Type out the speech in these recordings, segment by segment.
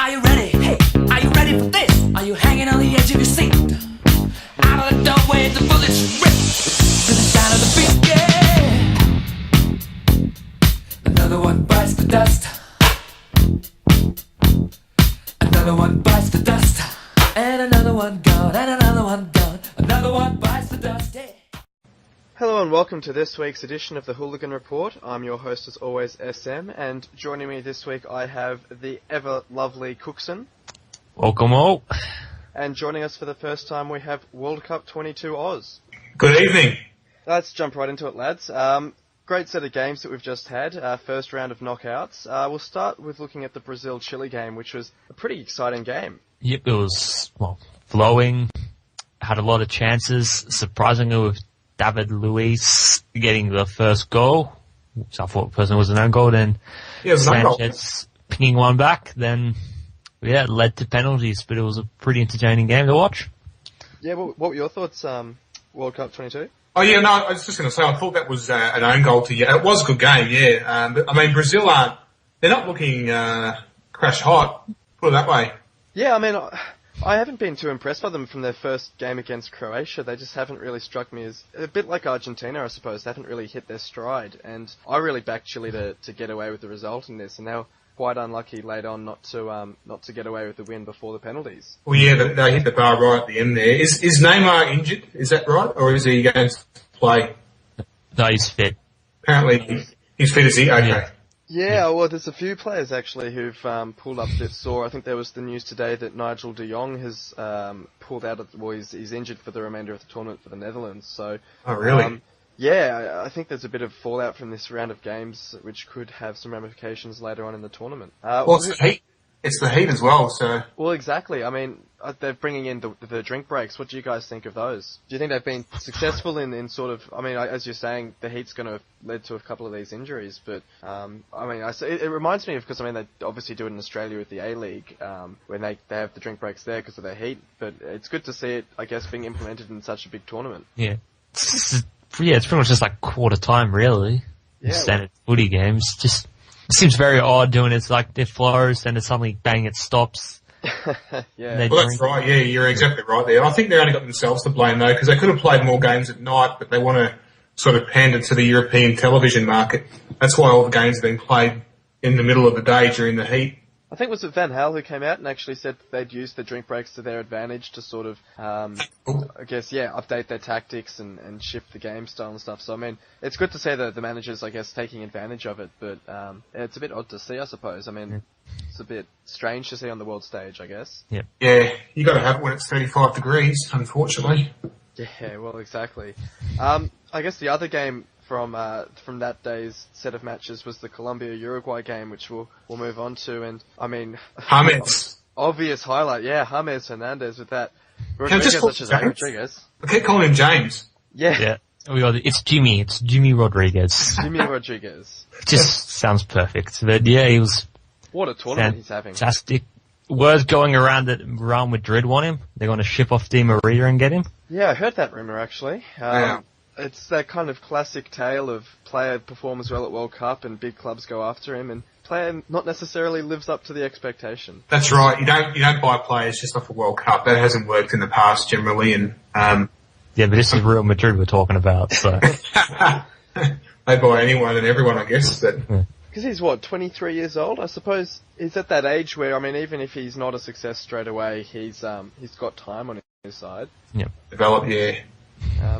Are you ready? Hey, are you ready for this? Are you hanging on the edge of your seat? Out of the doorway, the bullets rip to the sound of the beat, yeah. Another one bites the dust. Another one bites the dust. And another one gone, and another one gone. Another one bites the dust, yeah. Hello and welcome to this week's edition of the Hooligan Report. I'm your host as always, SM, and joining me this week I have the ever lovely Cooksen. Welcome all. And joining us for the first time we have WorldCup2022OZ. Good evening. Let's jump right into it, lads. Great set of games that we've just had, first round of knockouts. We'll start with looking at the Brazil-Chile game, which was a pretty exciting game. Yep, it was, flowing, had a lot of chances, surprisingly with David Luiz getting the first goal, which I thought personally was an own goal, then Sanchez pinging one back, then, it led to penalties, but it was a pretty entertaining game to watch. Yeah, what were your thoughts, World Cup 22? Oh yeah, no, I was just going to say, I thought that was an own goal to you. It was a good game, yeah. But I mean, Brazil they're not looking crash hot, put it that way. Yeah, I mean, I haven't been too impressed by them from their first game against Croatia. They just haven't really struck me as, a bit like Argentina, I suppose. They haven't really hit their stride. And I really backed Chile to get away with the result in this. And they were quite unlucky late on not to get away with the win before the penalties. Well, yeah, they hit the bar right at the end there. Is Neymar injured? Is that right? Or is he going to play? No, he's fit. Apparently he's fit, is he? Okay. Yeah, well, there's a few players actually who've pulled up a bit sore. I think there was the news today that Nigel de Jong has pulled out he's injured for the remainder of the tournament for the Netherlands. So, oh, really? Yeah, I think there's a bit of fallout from this round of games, which could have some ramifications later on in the tournament. Well, it's the heat. It's the heat as well, so... Well, exactly. I mean, they're bringing in the drink breaks. What do you guys think of those? Do you think they've been successful in sort of... I mean, as you're saying, the heat's going to have led to a couple of these injuries, but, I mean, it reminds me of... Because, I mean, they obviously do it in Australia with the A-League, when they have the drink breaks there because of their heat, but it's good to see it, I guess, being implemented in such a big tournament. Yeah. It's pretty much just like quarter time, really. Yeah, standard footy games. Just... It seems very odd doing it. It's like it flows, then it's suddenly bang, it stops. Yeah. Well, that's right. Yeah, you're exactly right there. I think they only got themselves to blame though, because they could have played more games at night, but they want to sort of pander to the European television market. That's why all the games have been played in the middle of the day during the heat. I think it was Van Gaal who came out and actually said they'd use the drink breaks to their advantage to sort of, I guess, update their tactics and shift the game style and stuff. So, I mean, it's good to see the managers, I guess, taking advantage of it, but it's a bit odd to see, I suppose. I mean, it's a bit strange to see on the world stage, I guess. Yeah. Yeah, you got to have it when it's 35 degrees, unfortunately. Yeah, well, exactly. I guess the other game from that day's set of matches was the Colombia-Uruguay game, which we'll move on to, and I mean... James. Obvious highlight, yeah, James Hernandez with that. Rodriguez. I keep calling him James. Yeah. It's Jimmy Rodriguez. Jimmy Rodriguez. Just sounds perfect. But yeah, he was... What a tournament he's having. Fantastic. Words going around that Real Madrid want him. They're going to ship off Di Maria and get him. Yeah, I heard that rumour, actually. Yeah. It's that kind of classic tale of player performs well at World Cup and big clubs go after him, and player not necessarily lives up to the expectation. That's right. You don't buy players just off a World Cup. That hasn't worked in the past generally, and yeah, but this is Real Madrid we're talking about, so they buy anyone and everyone, I guess. Because he's 23 years old, I suppose. He's at that age where, I mean, even if he's not a success straight away, he's got time on his side. Yeah. Develop, yeah.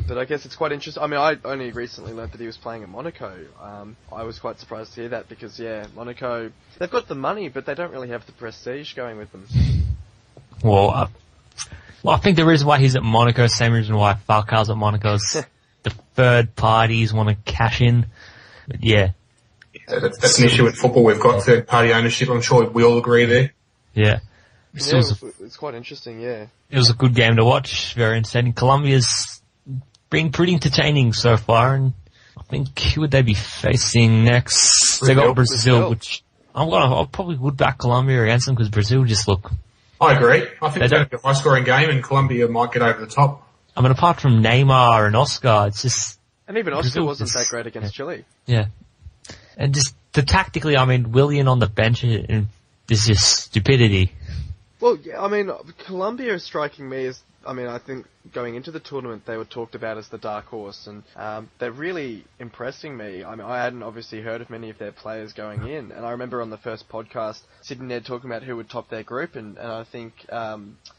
But I guess it's quite interesting. I mean, I only recently learnt that he was playing in Monaco. I was quite surprised to hear that because, Monaco, they've got the money, but they don't really have the prestige going with them. Well, I think the reason why he's at Monaco, same reason why Falcao's at Monaco, is the third parties want to cash in. But yeah. That's an issue with football. We've got third party ownership. I'm sure we all agree there. Yeah. It's quite interesting, yeah. It was a good game to watch, very entertaining. Colombia's been pretty entertaining so far, and I think who would they be facing next? They got Brazil, which I probably would back Colombia against them because Brazil just look... I agree. I think it's going to be a high-scoring game, and Colombia might get over the top. I mean, apart from Neymar and Oscar, it's just... And even Oscar wasn't that great against Chile. Yeah. And just tactically, I mean, Willian on the bench in this is stupidity. Well, yeah, I mean, Colombia is striking me as, I mean, I think going into the tournament they were talked about as the dark horse, and they're really impressing me. I mean, I hadn't obviously heard of many of their players going in, and I remember on the first podcast sitting there talking about who would top their group, and I think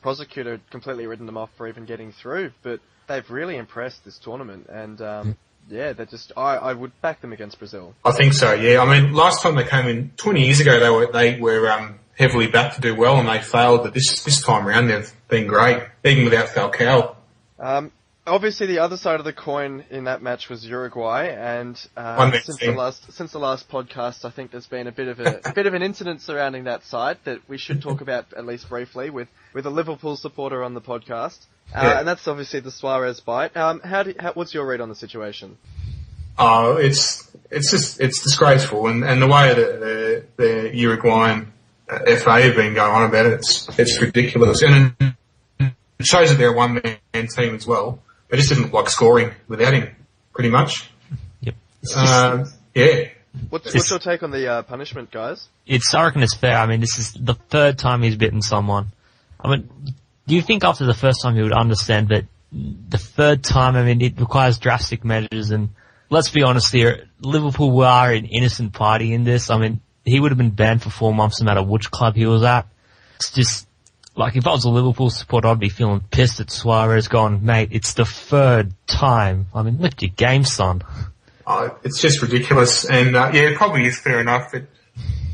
Prosecutor had completely written them off for even getting through, but they've really impressed this tournament, and yeah, they're just, I would back them against Brazil. I think so, yeah. I mean, last time they came in, 20 years ago, they were heavily backed to do well, and they failed, but this time around they've been great, even without Falcao. Obviously, the other side of the coin in that match was Uruguay, and since the last podcast, I think there's been a bit of an incident surrounding that side that we should talk about at least briefly with a Liverpool supporter on the podcast, and that's obviously the Suarez bite. What's your read on the situation? Oh, it's disgraceful, and the way that the Uruguayan FA have been going on about it, it's ridiculous, and it shows that they're a one-man team as well. They just didn't like scoring without him, pretty much. Yep. Yeah. What's your take on the punishment, guys? I reckon it's fair. I mean, this is the third time he's bitten someone. I mean, do you think after the first time he would understand that the third time, I mean, it requires drastic measures, and let's be honest here, Liverpool are an innocent party in this. I mean, he would have been banned for 4 months no matter which club he was at. It's just, like, if I was a Liverpool supporter, I'd be feeling pissed at Suarez going, mate, it's the third time. I mean, lift your game, son. It's just ridiculous, and yeah, it probably is fair enough.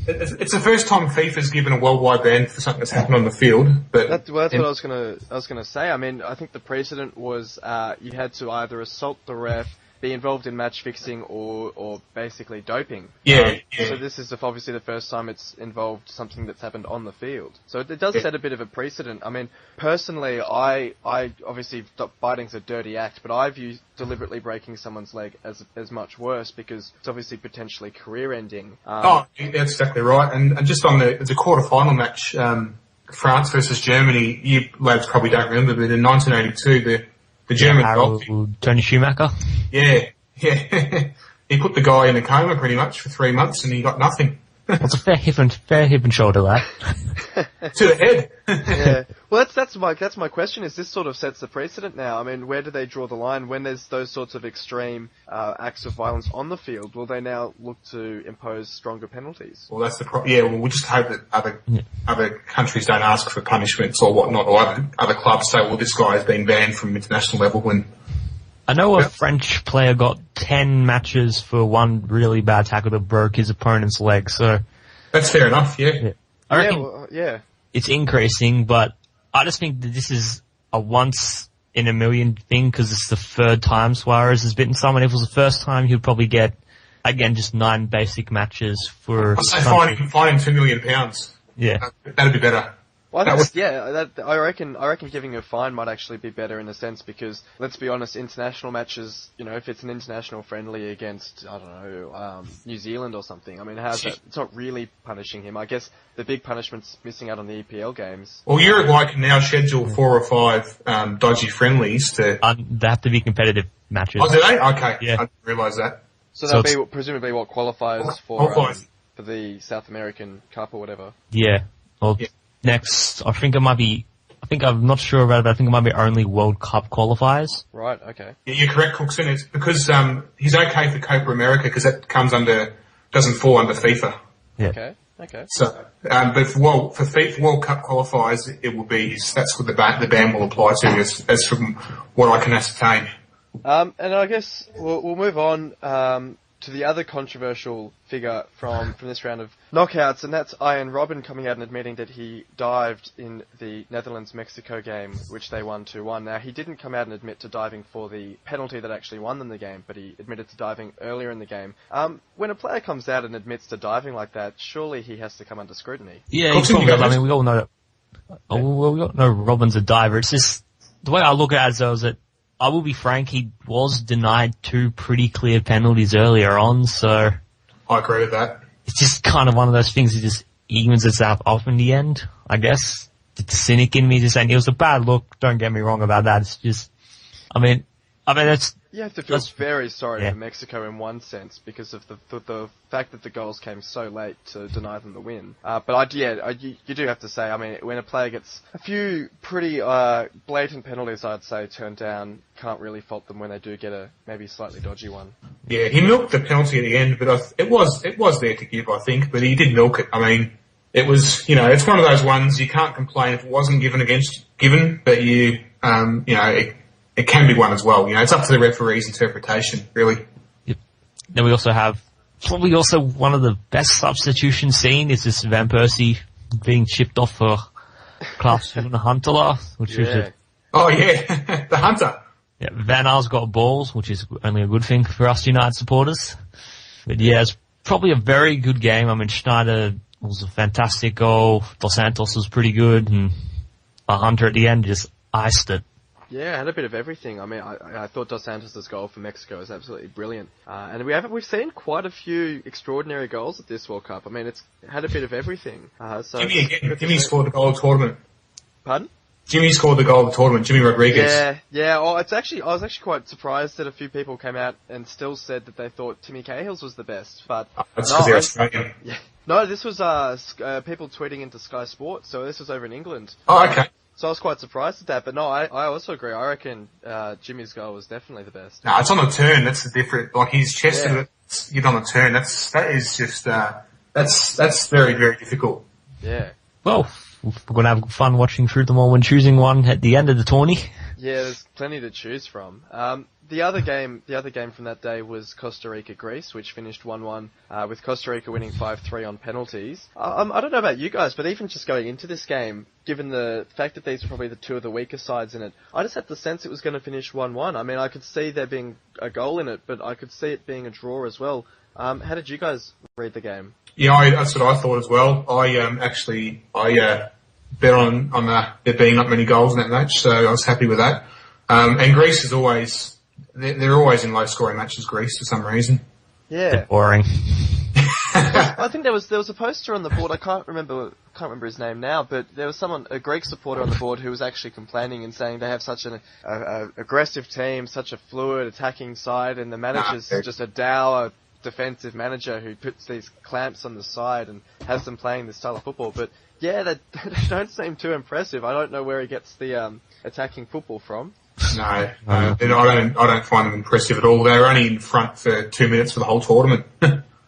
It's the first time FIFA's given a worldwide ban for something that's happened on the field. But that's what I was gonna say. I mean, I think the precedent was you had to either assault the ref, be involved in match fixing, or basically doping. Yeah. So this is obviously the first time it's involved something that's happened on the field. So it does set a bit of a precedent. I mean, personally, I obviously, biting's a dirty act, but I view deliberately breaking someone's leg as much worse, because it's obviously potentially career-ending. That's exactly right. And just on the quarter-final match, France versus Germany, you lads probably don't remember, but in 1982, the German goal, Tony Schumacher? Yeah. He put the guy in a coma pretty much for 3 months, and he got nothing. It's a fair hip and shoulder, that. To the head. Yeah. Well, that's my question. Is this sort of sets the precedent now? I mean, where do they draw the line when there's those sorts of extreme acts of violence on the field? Will they now look to impose stronger penalties? Well, that's the problem. Yeah. Well, we just hope that other countries don't ask for punishments or whatnot, or other clubs say, well, this guy has been banned from international level. When I know a French player got 10 matches for one really bad tackle that broke his opponent's leg, so... That's fair enough, yeah. I reckon it's increasing, but I just think that this is a once-in-a-million thing, because it's the third time Suarez has bitten someone. If it was the first time, he'd probably get, again, just 9 basic matches for... I'd say fine him £2 million. Yeah. That'd be better. Well, I reckon giving a fine might actually be better in a sense, because let's be honest, international matches, you know, if it's an international friendly against, I don't know, New Zealand or something, I mean, how's that? It's not really punishing him. I guess the big punishment's missing out on the EPL games. Well, Uruguay can now schedule 4 or 5 dodgy friendlies to... they have to be competitive matches. Oh, do they? Okay. Yeah. I didn't realise that. So that'll be presumably what qualifies for the South American Cup or whatever. Yeah. Well, next, I'm not sure about it, but I think it might be only World Cup qualifiers. Right, okay. Yeah, you're correct, Cooksen. It's because he's okay for Copa America, because that doesn't fall under FIFA. Yeah. Okay. So, but for FIFA World Cup qualifiers, it will be, that's what the ban will apply to, as from what I can ascertain. And I guess we'll move on to the other controversial figure from this round of knockouts, and that's Robben coming out and admitting that he dived in the Netherlands-Mexico game, which they won 2-1. Now, he didn't come out and admit to diving for the penalty that actually won them the game, but he admitted to diving earlier in the game. When a player comes out and admits to diving like that, surely he has to come under scrutiny. Yeah, I mean, we all know Robben's a diver. It's just, the way I look at it is that, I will be frank, he was denied 2 pretty clear penalties earlier on, so... I agree with that. It's just kind of one of those things that just evens itself off in the end, I guess. The cynic in me just saying it was a bad look, don't get me wrong about that. It's just, I mean, I mean, it's You have to feel very sorry yeah. for Mexico in one sense because of the fact that the goals came so late to deny them the win. But you do have to say, I mean, when a player gets a few pretty blatant penalties, I'd say, turned down, can't really fault them when they do get a maybe slightly dodgy one. Yeah, he milked the penalty at the end, but it was there to give, I think, but he did milk it. I mean, it was, it's one of those ones you can't complain if it wasn't given, but it can be one as well. It's up to the referee's interpretation, really. Yep. Then we also have probably also one of the best substitutions seen is this Van Persie being chipped off for Klaus Huntelaar, which was the Hunter. Yeah, Van Aal's got balls, which is only a good thing for us United supporters. But yeah, it's probably a very good game. I mean, Schneider was a fantastic goal. Dos Santos was pretty good, and Hunter at the end just iced it. Yeah, had a bit of everything. I mean, I thought Dos Santos' goal for Mexico was absolutely brilliant. And we've seen quite a few extraordinary goals at this World Cup. I mean, it's had a bit of everything. Jimmy scored the goal of the tournament. Pardon? Jimmy scored the goal of the tournament, Jimmy Rodriguez. Yeah. Oh, I was actually quite surprised that a few people came out and still said that they thought Timmy Cahill's was the best. But that's because they're Australian. Yeah. No, this was people tweeting into Sky Sports, so this was over in England. Oh, okay. So I was quite surprised at that, but no, I also agree. I reckon Jimmy's goal was definitely the best. No, it's on the turn. That's the different. Like his chest hit on the turn. That's very, very difficult. Yeah. Well, we're going to have fun watching through them all when choosing one at the end of the tourney. Yeah, there's plenty to choose from. The other game from that day was Costa Rica-Greece, which finished 1-1, with Costa Rica winning 5-3 on penalties. I don't know about you guys, but even just going into this game, given the fact that these were probably the two of the weaker sides in it, I just had the sense it was going to finish 1-1. I mean, I could see there being a goal in it, but I could see it being a draw as well. How did you guys read the game? Yeah, that's what I thought as well. I bet on there being not many goals in that match, so I was happy with that. And Greece is always... They're always in low-scoring matches, Greece, for some reason. Yeah. Boring. I think there was a poster on the board. I can't remember his name now, but there was a Greek supporter on the board who was actually complaining and saying they have such an aggressive team, such a fluid attacking side, and the manager's just a dour defensive manager who puts these clamps on the side and has them playing this style of football. But yeah, they don't seem too impressive. I don't know where he gets the attacking football from. No, I don't find them impressive at all. They were only in front for 2 minutes for the whole tournament.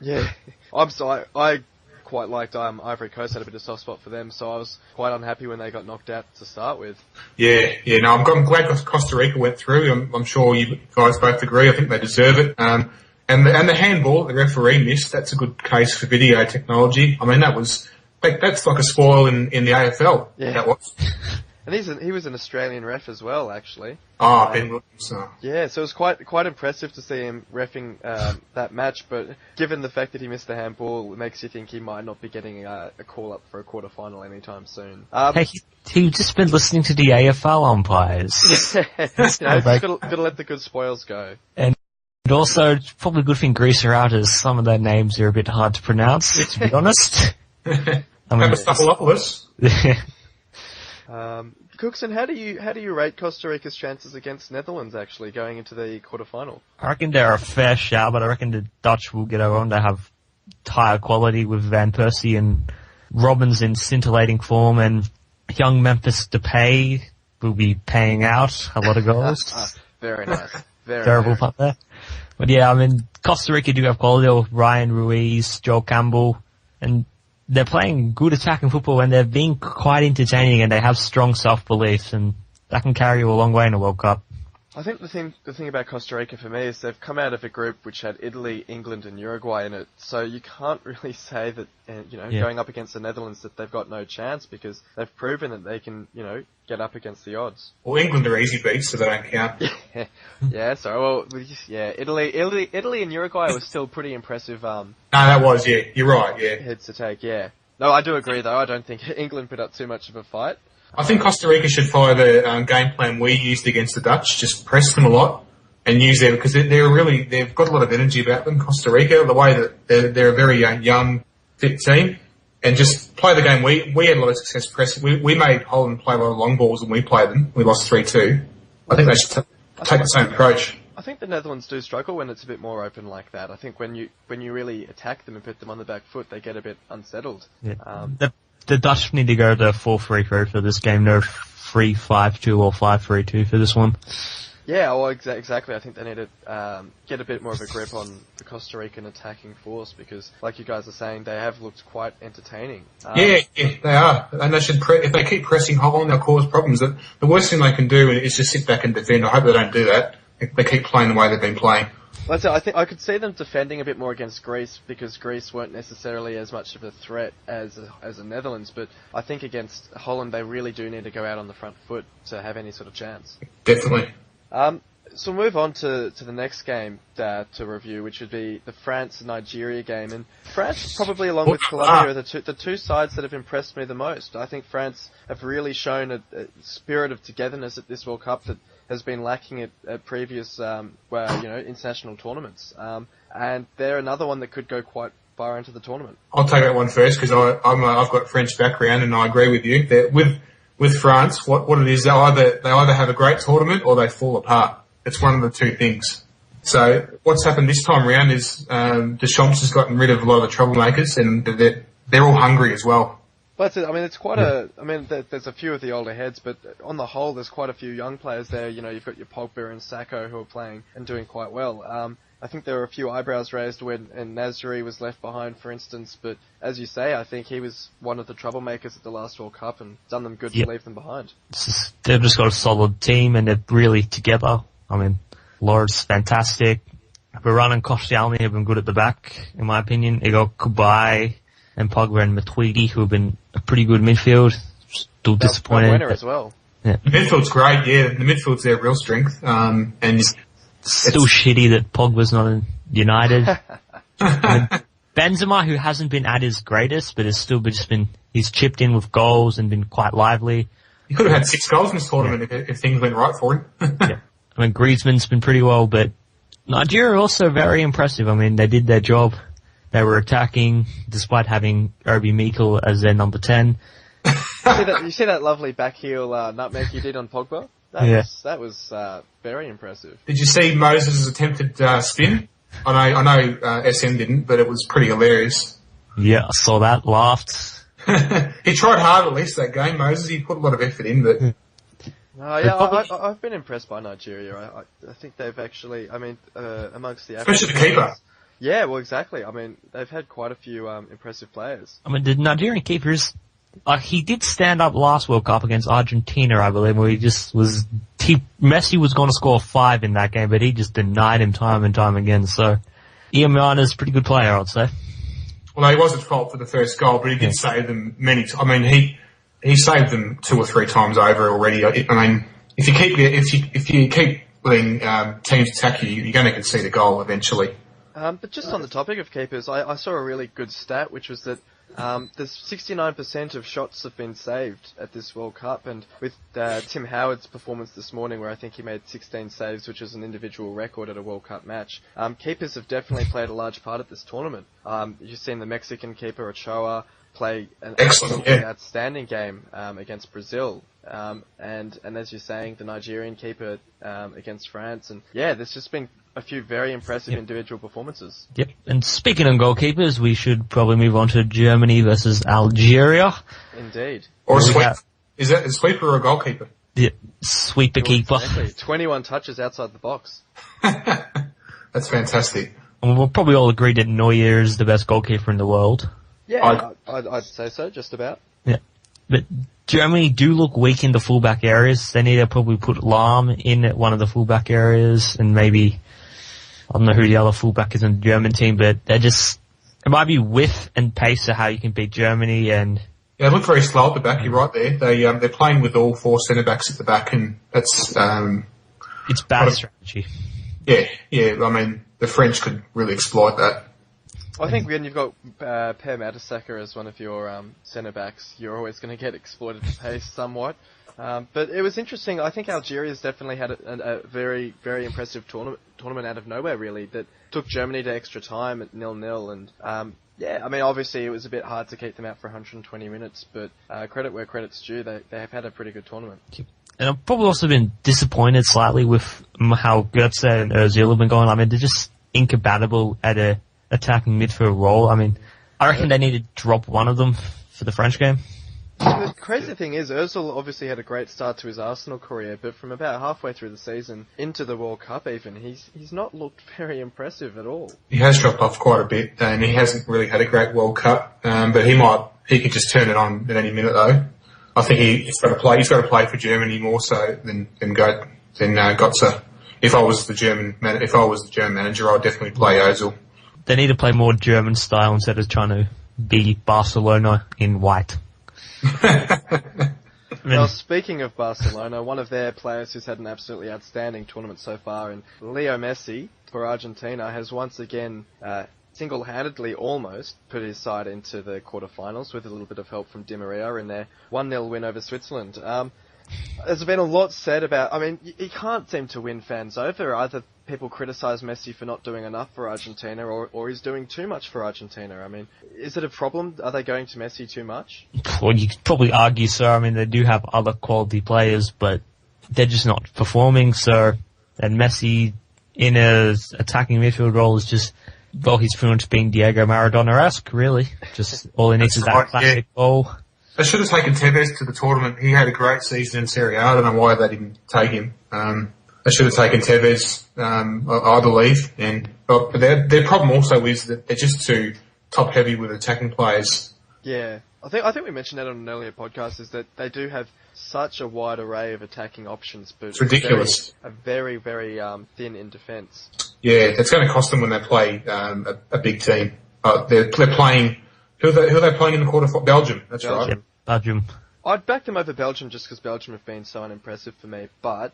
Yeah, I quite liked Ivory Coast, had a bit of soft spot for them, so I was quite unhappy when they got knocked out to start with. Yeah, no, I'm glad Costa Rica went through. I'm sure you guys both agree. I think they deserve it. And the handball the referee missed, that's a good case for video technology. I mean, that's like a spoil in the AFL. Yeah. That was. And he was an Australian ref as well, actually. Oh, Ben Williams. Yeah, so it was quite impressive to see him reffing that match, but given the fact that he missed the handball, it makes you think he might not be getting a call up for a quarterfinal anytime soon. Hey, he just been listening to the AFL umpires. Got to let the good spoils go. And also, it's probably a good thing Greece are out, as some of their names are a bit hard to pronounce, to be honest. Papadopoulos. Cooksen, how do you rate Costa Rica's chances against Netherlands actually going into the quarterfinal? I reckon they're a fair shout, but I reckon the Dutch will get over on. They have higher quality with Van Persie and Robben's in scintillating form, and young Memphis Depay will be paying out a lot of goals. Very nice. Very terrible nice. punt there. But yeah, I mean, Costa Rica do have quality with Ryan Ruiz, Joel Campbell, and they're playing good attacking football, and they're being quite entertaining, and they have strong self-belief, and that can carry you a long way in a World Cup. I think the thing about Costa Rica for me is they've come out of a group which had Italy, England and Uruguay in it, so you can't really say that, going up against the Netherlands that they've got no chance, because they've proven that they can, get up against the odds. Well, England are easy beats, so they don't count. Italy and Uruguay was still pretty impressive. No, that was, yeah, you're right, yeah. Heads to take, yeah. No, I do agree though, I don't think England put up too much of a fight. I think Costa Rica should follow the game plan we used against the Dutch. Just press them a lot and use them, because they've got a lot of energy about them. Costa Rica, the way that they're a very young, fit team, and just play the game. We had a lot of success pressing. We made Holland play a lot of long balls when we played them. We lost 3-2. I think take the same approach. I think the Netherlands do struggle when it's a bit more open like that. I think when you really attack them and put them on the back foot, they get a bit unsettled. Yeah. The Dutch need to go to 4-3-3 for this game. No 3-5-2 or 5-3-2 for this one. Yeah, well, exactly. I think they need to get a bit more of a grip on the Costa Rican attacking force because, like you guys are saying, they have looked quite entertaining. Yeah, they are. And they should if they keep pressing Holland, they'll cause problems. The worst thing they can do is just sit back and defend. I hope they don't do that. If they keep playing the way they've been playing. Well, I think I could see them defending a bit more against Greece because Greece weren't necessarily as much of a threat as the Netherlands. But I think against Holland, they really do need to go out on the front foot to have any sort of chance. Definitely. So we'll move on to the next game to review, which would be the France-Nigeria game. And France, probably along with Colombia, are the two sides that have impressed me the most. I think France have really shown a spirit of togetherness at this World Cup that has been lacking at previous international tournaments. And they're another one that could go quite far into the tournament. I'll take that one first because I've got French background and I agree with you. That with France, what it is, they either have a great tournament or they fall apart. It's one of the two things. So what's happened this time around is Deschamps has gotten rid of a lot of the troublemakers and they're all hungry as well. But it's quite there's a few of the older heads, but on the whole, there's quite a few young players there. You know, you've got your Pogba and Sacco who are playing and doing quite well. I think there were a few eyebrows raised when Nasri was left behind, for instance. But as you say, I think he was one of the troublemakers at the last World Cup and done them good to leave them behind. They've just got a solid team and they're really together. I mean, Lord's fantastic. Varane and Koscielny have been good at the back, in my opinion. You got Kubai and Pogba and Matuidi, who have been a pretty good midfield. Still disappointed. Winner as well. Yeah. The midfield's great, yeah. The midfield's their real strength. And still shitty that Pogba's not in United. I mean, Benzema, who hasn't been at his greatest, but has still he's chipped in with goals and been quite lively. He could have had 6 goals in this tournament if things went right for him. Yeah. I mean, Griezmann's been pretty well, but Nigeria are also very impressive. I mean, they did their job. They were attacking, despite having Obi Mikel as their number 10. You see that lovely back heel nutmeg you did on Pogba? That was very impressive. Did you see Moses' attempted spin? I know SM didn't, but it was pretty hilarious. Yeah, I saw that, laughed. He tried hard at least that game, Moses. He put a lot of effort in, but... I've been impressed by Nigeria. I think they've actually, amongst the especially the keeper. Yeah, well, exactly. I mean, they've had quite a few impressive players. I mean, the Nigerian keepers, he did stand up last World Cup against Argentina, I believe, where Messi was going to score 5 in that game, but he just denied him time and time again. So, Iamana's a pretty good player, I'd say. Well, he was at fault for the first goal, but he did save them many times. I mean, he saved them 2 or 3 times over already. I mean, if you keep letting teams attack you, you're going to concede a goal eventually. But just on the topic of keepers, I saw a really good stat, which was that there's 69% of shots have been saved at this World Cup, and with Tim Howard's performance this morning, where I think he made 16 saves, which is an individual record at a World Cup match, keepers have definitely played a large part at this tournament. You've seen the Mexican keeper Ochoa play an outstanding game against Brazil, and as you're saying, the Nigerian keeper against France, and there's just been a few very impressive individual performances. Yep, and speaking of goalkeepers, we should probably move on to Germany versus Algeria. Indeed. Or a sweep. Is that a sweeper or a goalkeeper? Yeah, sweeper keeper. Exactly. 21 touches outside the box. That's fantastic. And we'll probably all agree that Neuer is the best goalkeeper in the world. Yeah, I'd say so, just about. Yeah. But Germany do look weak in the fullback areas. They need to probably put Lahm in at one of the fullback areas and maybe, I don't know who the other fullback is in the German team, but it might be width and pace of how you can beat Germany and... Yeah, they look very slow at the back, you're right there. They're playing with all 4 centre-backs at the back and that's... it's bad strategy. Yeah, I mean, the French could really exploit that. I think when you've got Per Mertesacker as one of your centre-backs, you're always going to get exploited to pace somewhat. But it was interesting. I think Algeria's definitely had a very, very impressive tournament out of nowhere, really, that took Germany to extra time at 0-0. And, I mean, obviously it was a bit hard to keep them out for 120 minutes, but credit where credit's due. They have had a pretty good tournament. And I've probably also been disappointed slightly with how Götze and Ozil have been going. I mean, they're just incompatible at a attacking midfield role. I mean, I reckon they need to drop one of them for the French game. The crazy thing is, Ozil obviously had a great start to his Arsenal career, but from about halfway through the season, into the World Cup even, he's not looked very impressive at all. He has dropped off quite a bit, and he hasn't really had a great World Cup, but he could just turn it on at any minute though. I think he's got to play for Germany more so than Götze. If I was the German manager, I'd definitely play Ozil. They need to play more German style instead of trying to be Barcelona in white. Well, speaking of Barcelona, one of their players who's had an absolutely outstanding tournament so far, and Leo Messi for Argentina, has once again single-handedly almost put his side into the quarterfinals with a little bit of help from Di Maria in their 1-0 win over Switzerland. There's been a lot said about, I mean, he can't seem to win fans over. Either people criticise Messi for not doing enough for Argentina, or he's doing too much for Argentina. I mean, is it a problem? Are they going to Messi too much? Well, you could probably argue so. I mean, they do have other quality players, but they're just not performing. So, and Messi in his attacking midfield role is just, well, he's pretty much being Diego Maradona-esque, really. Just all he needs is that classic goal. They should have taken Tevez to the tournament. He had a great season in Serie A. I don't know why they didn't take him. They should have taken Tevez, I believe. But their problem also is that they're just too top heavy with attacking players. Yeah, I think we mentioned that on an earlier podcast, is that they do have such a wide array of attacking options, but it's ridiculous. Very, very thin in defence. Yeah, it's going to cost them when they play a big team. They're playing. Who are they playing in the quarterfinal? Belgium. That's right. Yeah, Belgium. I'd back them over Belgium just because Belgium have been so unimpressive for me. But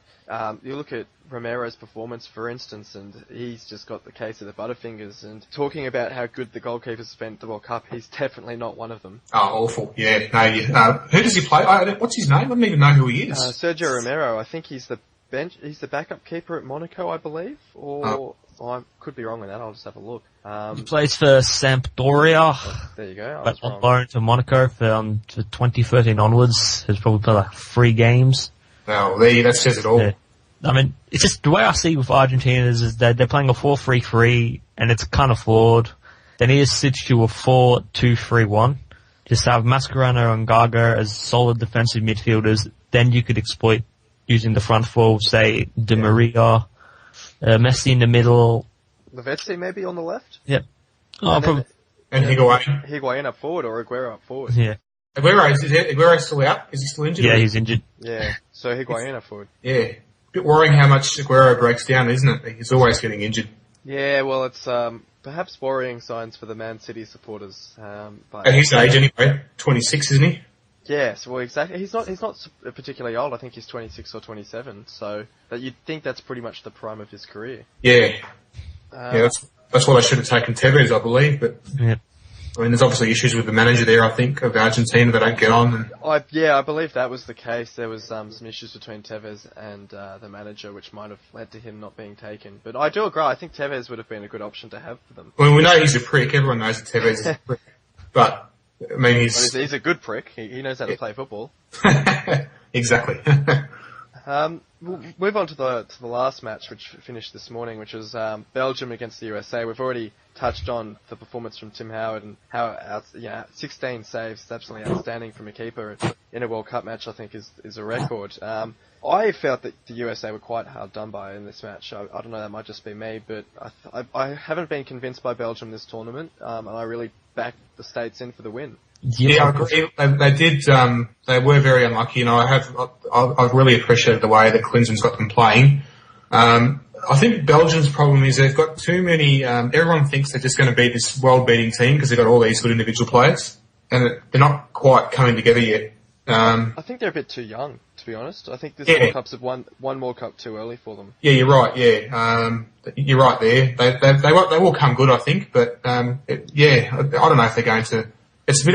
you look at Romero's performance, for instance, and he's just got the case of the butterfingers. And talking about how good the goalkeepers have been at the World Cup, he's definitely not one of them. Oh, awful. Yeah. No. Who does he play? What's his name? I don't even know who he is. Sergio Romero. I think he's the backup keeper at Monaco, I believe. Or I could be wrong with that. I'll just have a look. He plays for Sampdoria. There you go. But on loan to Monaco for 2013 onwards. Has probably played like 3 games. Well, that says it all. Yeah. I mean, it's just the way I see with Argentina is that they're playing a 4-3-3, and it's kind of flawed. They need to switch to a 4-2-3-1. Just have Mascherano and Gaga as solid defensive midfielders. Then you could exploit using the front four, say Di Maria, Messi in the middle. Lavezzi maybe on the left? Yep. And Higuain. Higuain up forward or Aguero up forward? Yeah. Aguero still out? Is he still injured? Yeah, he's injured. Yeah, so Higuain up forward. Yeah. Bit worrying how much Aguero breaks down, isn't it? He's always getting injured. Yeah, well, it's perhaps worrying signs for the Man City supporters. But At his age anyway, 26, isn't he? Yes, well, exactly. He's not particularly old. I think he's 26 or 27. So, but you'd think that's pretty much the prime of his career. Yeah. That's what I should have taken Tevez, I believe. But yeah. I mean, there's obviously issues with the manager there, I think, of Argentina that don't get on. I believe that was the case. There was some issues between Tevez and the manager, which might have led to him not being taken. But I do agree. I think Tevez would have been a good option to have for them. Well, we know he's a prick. Everyone knows that Tevez is a prick. But, I mean, he's a good prick. He knows how to play football. Exactly. We'll move on to the last match, which finished this morning, which was Belgium against the USA. We've already touched on the performance from Tim Howard and how 16 saves, absolutely outstanding from a keeper in a World Cup match. I think is a record. I felt that the USA were quite hard done by in this match. I don't know, that might just be me, but I haven't been convinced by Belgium this tournament, and I really backed the States in for the win. Yeah, I agree. They did. They were very unlucky, and I've really appreciated the way that Clinton's got them playing. I think Belgium's problem is they've got too many. Everyone thinks they're just going to be this world-beating team because they've got all these good individual players, and they're not quite coming together yet. I think they're a bit too young, to be honest. I think this World Cup's one World Cup too early for them. Yeah, you're right. Yeah, you're right there. They will come good, I think, but I don't know if they're going to. This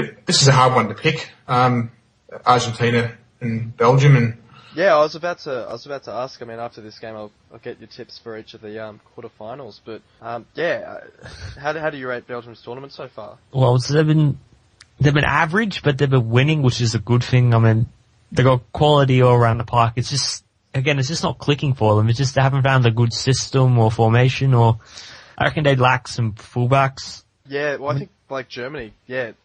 is a hard one to pick. Argentina and Belgium, and yeah, I was about to ask. I mean, after this game, I'll get your tips for each of the quarterfinals. But how do you rate Belgium's tournament so far? Well, they've been average, but they've been winning, which is a good thing. I mean, they got quality all around the park. It's just, again, it's just not clicking for them. It's just they haven't found a good system or formation, or I reckon they lack some fullbacks. Yeah, well, I think like Germany, they're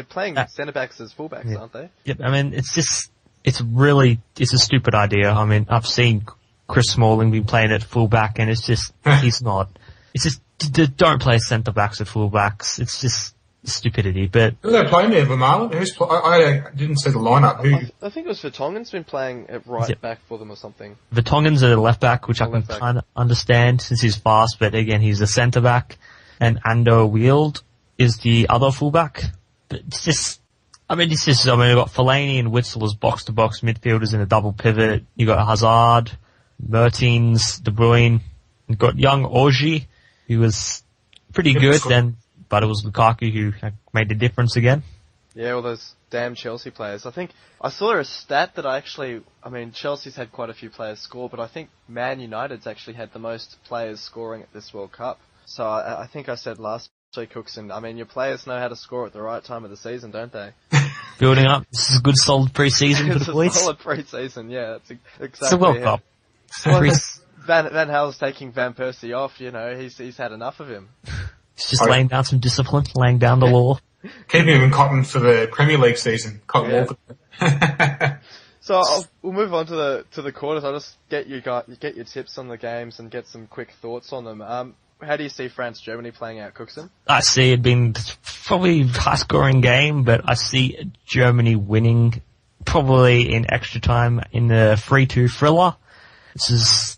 playing centre backs as fullbacks, aren't they? Yep. I mean, it's a stupid idea. I mean, I've seen Chris Smalling be playing at fullback, and it's just he's not. It's just don't play centre backs at fullbacks. It's just stupidity. But who are they playing there, Vermaelen? I didn't see the lineup. I think it was Vertonghen's been playing at right back for them or something. Vertonghen's at left back, which I can kind of understand since he's fast, but again, he's a centre back, and Ando Wield is the other fullback. But it's just, we've got Fellaini and Witsel as box-to-box midfielders in a double pivot. You got Hazard, Mertens, De Bruyne. You've got young Orji, who was pretty good then, but it was Lukaku who made the difference again. Yeah, all those damn Chelsea players. I think I saw a stat that Chelsea's had quite a few players score, but I think Man United's actually had the most players scoring at this World Cup. So I think I said last week, Cooksen, your players know how to score at the right time of the season, don't they? Building up. This is a good solid pre-season for the boys. It's a solid pre-season, yeah. That's exactly it's a World Cup. Well, Van Gaal's taking Van Persie off, he's had enough of him. He's just laying down some discipline, laying down the law. Keeping him in cotton for the Premier League season. Cotton Walker. So we'll move on to the quarters. I'll just get your tips on the games and get some quick thoughts on them. How do you see France-Germany playing out, Cooksen? I see it being probably a high-scoring game, but I see Germany winning probably in extra time in the 3-2 thriller. It's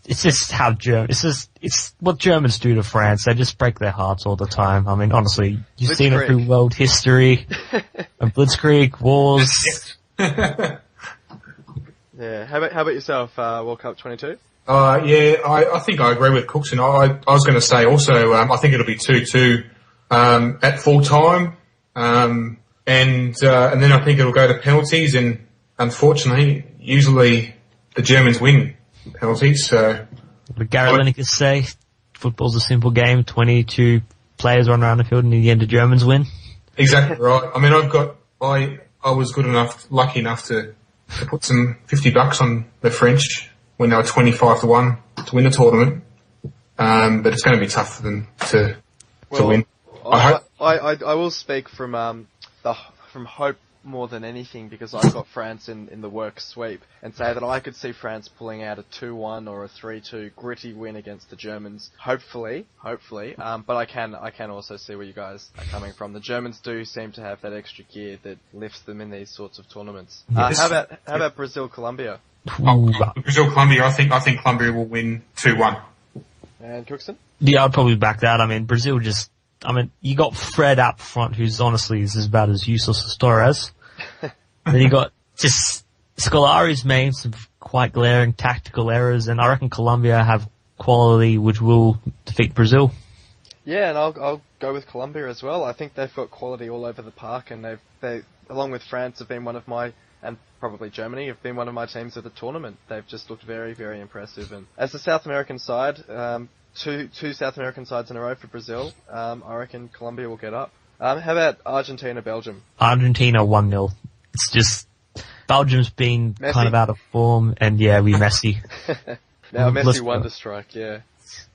what Germans do to France. They just break their hearts all the time. Honestly, you've seen it through world history, and Blitzkrieg, wars. Yeah. How about yourself, World Cup 22? I think I agree with Cooksen. I was going to say also, I think it'll be 2-2, at full time. And then I think it'll go to penalties, and unfortunately, usually the Germans win penalties, so. But Gary Lineker say, football's a simple game, 22 players run around the field, and in the end the Germans win. Exactly right. I was lucky enough to put some $50 on the French when they were 25-1 to win the tournament. But it's going to be tough for them to win. I will speak from hope more than anything, because I've got France in the work sweep, and say that I could see France pulling out a 2-1 or a 3-2 gritty win against the Germans. Hopefully. But I can also see where you guys are coming from. The Germans do seem to have that extra gear that lifts them in these sorts of tournaments. Yes. How about Brazil-Colombia? Brazil-Colombia, I think Colombia will win 2-1. And Cooksen? Yeah, I'd probably back that. Brazil just, you got Fred up front, who's honestly is about as useless as Suarez. Then you got just Scolari's made some quite glaring tactical errors, and I reckon Colombia have quality which will defeat Brazil. Yeah, and I'll go with Colombia as well. I think they've got quality all over the park, and they along with France have been one of my, and probably Germany, have been one of my teams of the tournament. They've just looked very, very impressive. And as the South American side, two South American sides in a row for Brazil, I reckon Colombia will get up. How about Argentina-Belgium? Argentina 1-0. It's just, Belgium's been Messi. kind of out of form, and we Messi. Now Messi wonder strike, yeah.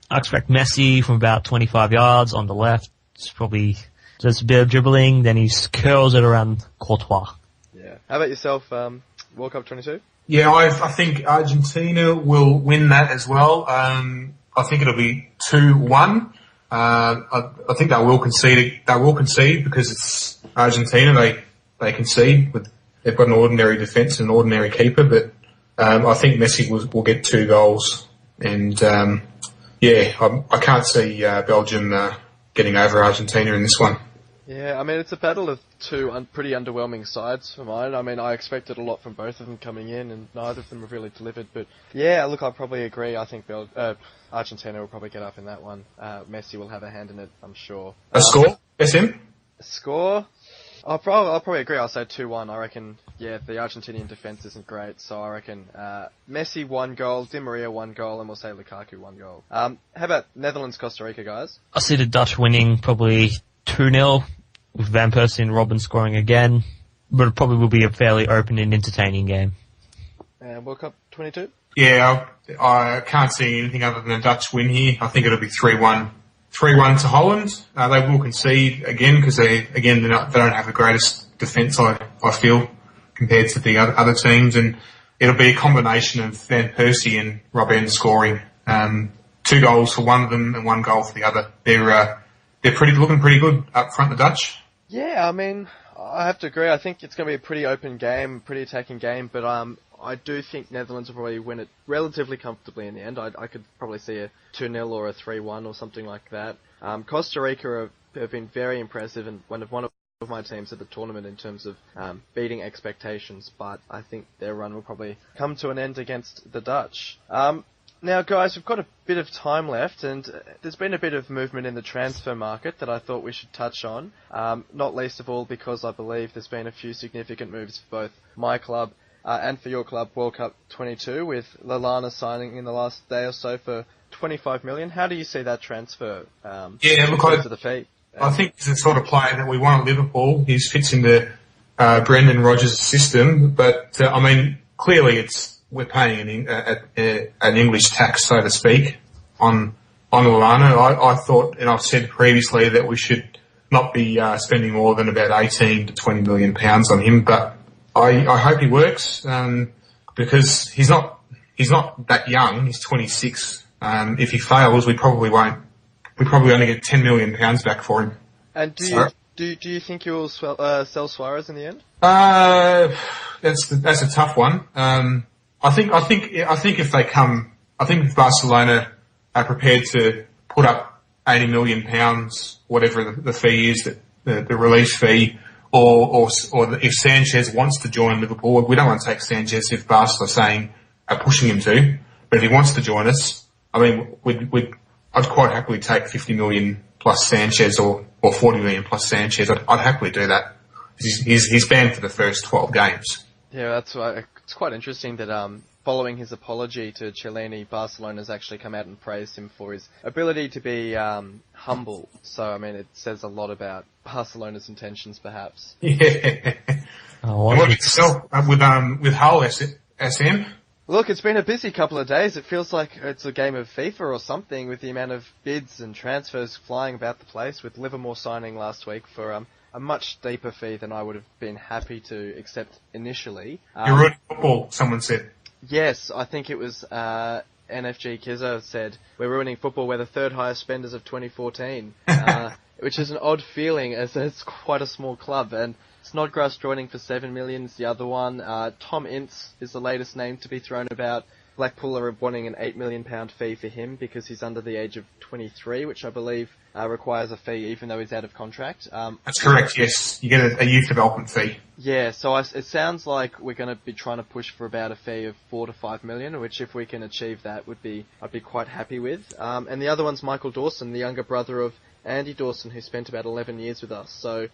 I expect Messi from about 25 yards on the left. It's probably just a bit of dribbling, then he curls it around Courtois. Yeah. How about yourself, World Cup 22? Yeah, I think Argentina will win that as well. I think it'll be 2-1. I think they will concede. They will concede because it's Argentina. They concede. They've got an ordinary defence and an ordinary keeper, but I think Messi will get 2 goals. And I can't see Belgium getting over Argentina in this one. Yeah, it's a battle of two pretty underwhelming sides for mine. I expected a lot from both of them coming in, and neither of them have really delivered. But yeah, look, I probably agree. I think Argentina will probably get up in that one. Messi will have a hand in it, I'm sure. A score? SM? A score? I'll probably agree. I'll say 2-1. I reckon, the Argentinian defence isn't great, so I reckon Messi 1 goal, Di Maria 1 goal, and we'll say Lukaku 1 goal. How about Netherlands-Costa Rica, guys? I see the Dutch winning probably 2-0, with Van Persie and Robben scoring again, but it probably will be a fairly open and entertaining game. World Cup 22? Yeah, I can't see anything other than a Dutch win here. I think it'll be 3-1. 3-1 to Holland. They will concede again because they don't have the greatest defence, I feel, compared to the other teams. And it'll be a combination of Van Persie and Robben scoring. 2 goals for one of them and 1 goal for the other. They're looking pretty good up front, the Dutch. Yeah, I mean, I have to agree. I think it's going to be a pretty open game, pretty attacking game, but I do think Netherlands will probably win it relatively comfortably in the end. I could probably see a 2-0 or a 3-1 or something like that. Costa Rica have been very impressive and one of my teams at the tournament in terms of beating expectations, but I think their run will probably come to an end against the Dutch. Now, guys, we've got a bit of time left, and there's been a bit of movement in the transfer market that I thought we should touch on, not least of all because I believe there's been a few significant moves for both my club and for your club, World Cup 22, with Lallana signing in the last day or so for 25 million. How do you see that transfer? To the fee? I think he's the sort of player that we want at Liverpool. He fits into Brendan Rodgers' system, but I mean, clearly we're paying an English tax, so to speak, on Lallana. I thought, and I've said previously, that we should not be spending more than about 18 to 20 million pounds on him, but I hope he works, because he's not that young. He's 26. If he fails, we probably only get 10 million pounds back for him. And do you think you'll sell Suarez in the end? That's a tough one. I think if Barcelona are prepared to put up 80 million pounds, whatever the fee is, the release fee, or if Sanchez wants to join Liverpool, we don't want to take Sanchez if Barcelona are pushing him to, but if he wants to join us, I mean, I'd quite happily take 50 million plus Sanchez or 40 million plus Sanchez. I'd happily do that. He's banned for the first 12 games. Yeah, that's why it's quite interesting that following his apology to Chiellini, Barcelona's actually come out and praised him for his ability to be humble. So, I mean, it says a lot about Barcelona's intentions, perhaps. Yeah. What about yourself with Hull SM? Look, it's been a busy couple of days. It feels like it's a game of FIFA or something with the amount of bids and transfers flying about the place, with Livermore signing last week for a much steeper fee than I would have been happy to accept initially. You're ruining football, someone said. Yes, I think it was NFG Kizza said, we're ruining football, we're the third highest spenders of 2014, which is an odd feeling as it's quite a small club. And Snodgrass joining for 7 million is the other one. Tom Ince is the latest name to be thrown about. Blackpool are wanting an £8 million fee for him because he's under the age of 23, which I believe requires a fee even though he's out of contract. That's correct, yes. You get a youth development fee. Yeah, so it sounds like we're going to be trying to push for about a fee of 4 to 5 million, which if we can achieve that I'd be quite happy with. And the other one's Michael Dawson, the younger brother of Andy Dawson, who spent about 11 years with us. So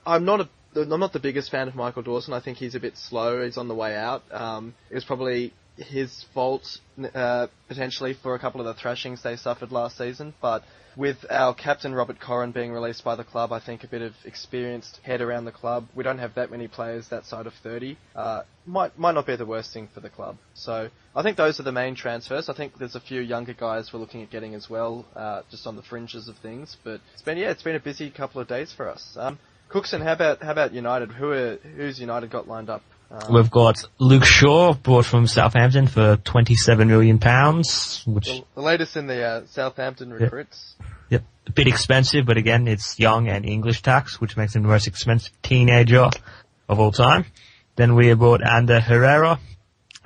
I'm not the biggest fan of Michael Dawson. I think he's a bit slow. He's on the way out. It was probably his fault, potentially, for a couple of the thrashings they suffered last season. But with our captain, Robert Corrin, being released by the club, I think a bit of experienced head around the club. We don't have that many players that side of 30. Might not be the worst thing for the club. So I think those are the main transfers. I think there's a few younger guys we're looking at getting as well, just on the fringes of things. But it's been a busy couple of days for us. Cooksen, how about United? Who's United got lined up? We've got Luke Shaw, brought from Southampton for £27 million, which... The latest in the Southampton recruits. Yep. A bit expensive, but again, it's young and English tax, which makes him the most expensive teenager of all time. Then we brought Ander Herrera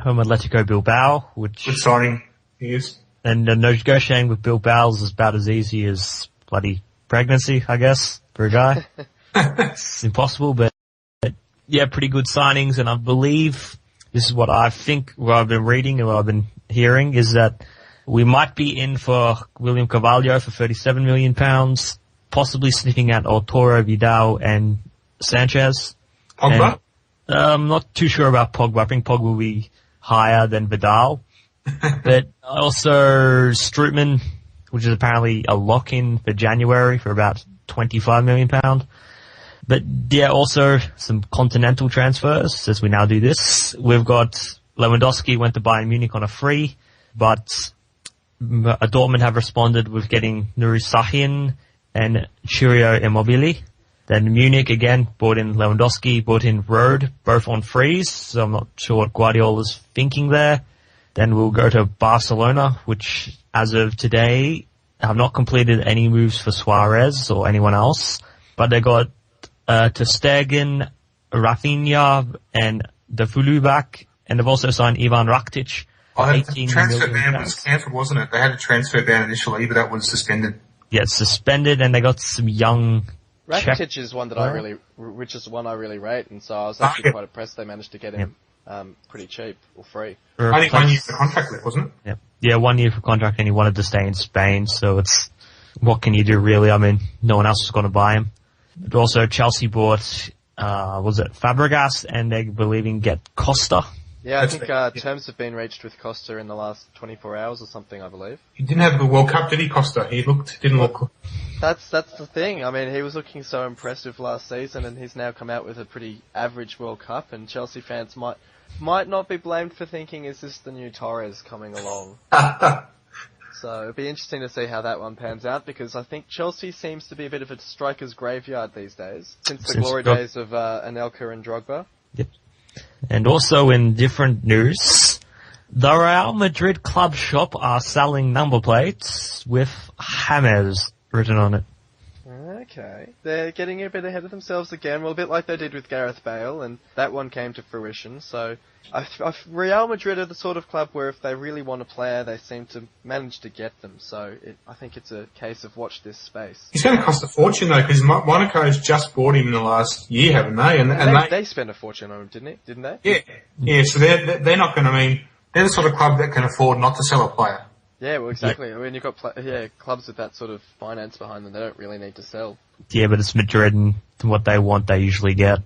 from Atletico Bilbao, which... Good signing, he is. And negotiating with Bilbao is about as easy as bloody pregnancy, I guess, for a guy. It's impossible, but yeah, pretty good signings, and I believe this is what I've been reading and what I've been hearing is that we might be in for William Carvalho for £37 million, possibly sniffing at Arturo Vidal and Sanchez. Pogba? And, I'm not too sure about Pogba. I think Pogba will be higher than Vidal. But also Strootman, which is apparently a lock-in for January for about £25 million. But yeah, also some continental transfers as we now do this. We've got Lewandowski went to Bayern Munich on a free, but Dortmund have responded with getting Nuri Sahin and Ciro Immobile. Then Munich again bought in Lewandowski, bought in Rode, both on frees, so I'm not sure what Guardiola's thinking there. Then we'll go to Barcelona, which as of today have not completed any moves for Suarez or anyone else, but they got Ter Stegen, Rafinha, and De Fulu back, and they've also signed Ivan Rakitic. The transfer ban was cancelled, wasn't it? They had a transfer ban initially, but that was suspended. Yeah, it's suspended, and they got some young Rakitic is one that I really rate, and so I was actually quite impressed they managed to get him pretty cheap or free. Only 1 year for contract left, wasn't it? Yeah, 1 year for contract, and he wanted to stay in Spain, so it's, what can you do really? I mean, no one else is going to buy him. But also Chelsea bought, was it Fabregas, and they're believing get Costa. Yeah, I think terms have been reached with Costa in the last 24 hours or something, I believe. He didn't have the World Cup, did he, Costa? He didn't look... That's the thing. I mean, he was looking so impressive last season, and he's now come out with a pretty average World Cup, and Chelsea fans might not be blamed for thinking, is this the new Torres coming along? So it'll be interesting to see how that one pans out, because I think Chelsea seems to be a bit of a striker's graveyard these days, since the glory days of Anelka and Drogba. Yep. And also in different news, the Real Madrid club shop are selling number plates with James written on it. Okay. They're getting a bit ahead of themselves again, well, a bit like they did with Gareth Bale, and that one came to fruition. So Real Madrid are the sort of club where if they really want a player, they seem to manage to get them. So I think it's a case of watch this space. He's going to cost a fortune, though, because Monaco's just bought him in the last year, haven't they? And they spent a fortune on him, didn't they? Yeah, so they're not going to, they're the sort of club that can afford not to sell a player. Yeah, well, exactly. I mean, you've got clubs with that sort of finance behind them. They don't really need to sell. Yeah, but it's Madrid, and what they want, they usually get.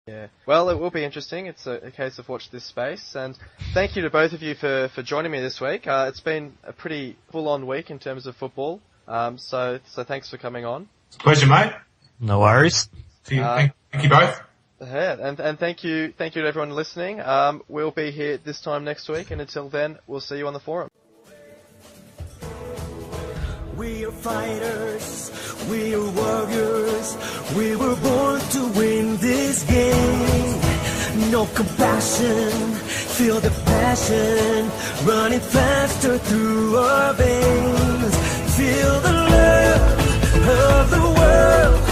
Yeah. Well, it will be interesting. It's a case of watch this space. And thank you to both of you for joining me this week. It's been a pretty full-on week in terms of football. So thanks for coming on. It's a pleasure, mate. No worries. Thank you both. Yeah, and thank you to everyone listening. We'll be here this time next week, and until then, we'll see you on the forum. We are fighters, we are warriors, we were born to win this game. No compassion, feel the passion, running faster through our veins. Feel the love of the world.